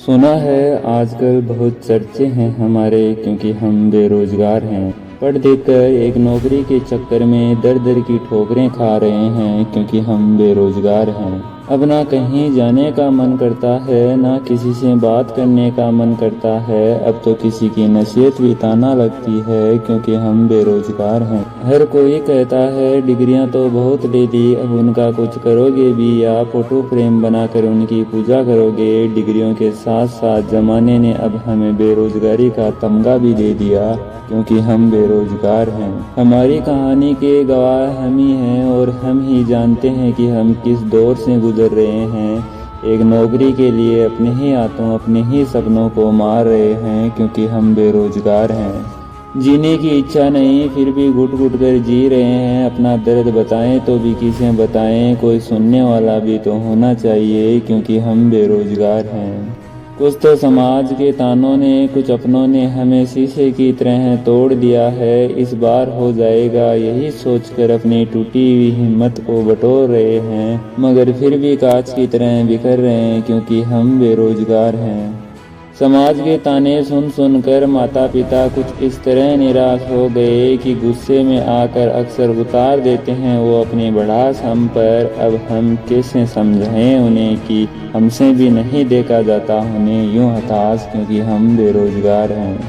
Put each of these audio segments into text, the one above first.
सुना है आजकल बहुत चर्चे हैं हमारे, क्योंकि हम बेरोजगार हैं। पढ़ लिख कर एक नौकरी के चक्कर में दर दर की ठोकरें खा रहे हैं, क्योंकि हम बेरोजगार हैं। अब ना कहीं जाने का मन करता है, ना किसी से बात करने का मन करता है। अब तो किसी की नसीहत भी ताना लगती है, क्योंकि हम बेरोजगार हैं। हर कोई कहता है डिग्रियां तो बहुत ले ली, अब उनका कुछ करोगे भी या फोटो फ्रेम बनाकर उनकी पूजा करोगे। डिग्रियों के साथ साथ जमाने ने अब हमें बेरोजगारी का तमगा भी दे दिया, क्योंकि हम बेरोजगार हैं। हमारी कहानी के गवाह हम ही हैं, और हम ही जानते हैं कि हम किस दौर से गुजर रहे हैं। एक नौकरी के लिए अपने ही हाथों अपने ही सपनों को मार रहे हैं, क्योंकि हम बेरोजगार हैं। जीने की इच्छा नहीं, फिर भी घुट घुट कर जी रहे हैं। अपना दर्द बताएं तो भी किसे बताएं, कोई सुनने वाला भी तो होना चाहिए, क्योंकि हम बेरोजगार हैं। कुछ तो समाज के तानों ने, कुछ अपनों ने हमें शीशे की तरह तोड़ दिया है। इस बार हो जाएगा यही सोचकर अपनी टूटी हुई हिम्मत को बटोर रहे हैं, मगर फिर भी कांच की तरह बिखर रहे हैं, क्योंकि हम बेरोजगार हैं। समाज के ताने सुन सुनकर माता पिता कुछ इस तरह निराश हो गए कि गुस्से में आकर अक्सर उतार देते हैं वो अपनी भड़ास हम पर। अब हम कैसे समझाएं उन्हें कि हमसे भी नहीं देखा जाता उन्हें यूं हताश, क्योंकि हम बेरोजगार हैं।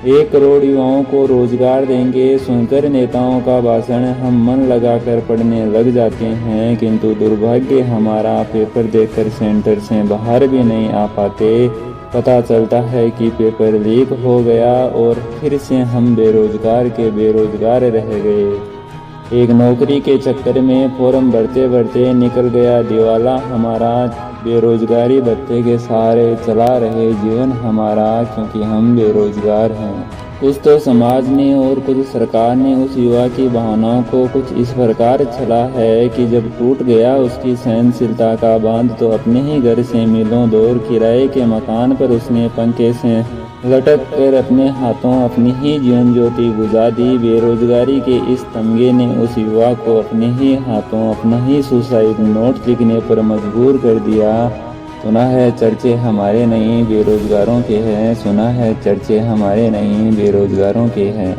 1 करोड़ युवाओं को रोजगार देंगे सुनकर नेताओं का भाषण हम मन लगाकर पढ़ने लग जाते हैं, किंतु दुर्भाग्य हमारा पेपर देखकर सेंटर से बाहर भी नहीं आ पाते। पता चलता है कि पेपर लीक हो गया और फिर से हम बेरोजगार के बेरोजगार रह गए। एक नौकरी के चक्कर में फॉर्म भरते भरते निकल गया दिवाला हमारा। बेरोजगारी भत्ते के सहारे चला रहे जीवन हमारा, क्योंकि हम बेरोजगार हैं। कुछ तो समाज ने और कुछ सरकार ने उस युवा की भावनाओं को कुछ इस प्रकार छला है कि जब टूट गया उसकी सहनशीलता का बांध तो अपने ही घर से मीलों दूर किराए के मकान पर उसने पंखे से लटक कर अपने हाथों अपनी ही जीवन ज्योति बुझा दी। बेरोजगारी के इस तमगे ने उस युवा को अपने ही हाथों अपना ही सुसाइड नोट लिखने पर मजबूर कर दिया। सुना है चर्चे हमारे नहीं बेरोजगारों के हैं, सुना है चर्चे हमारे नहीं बेरोजगारों के हैं।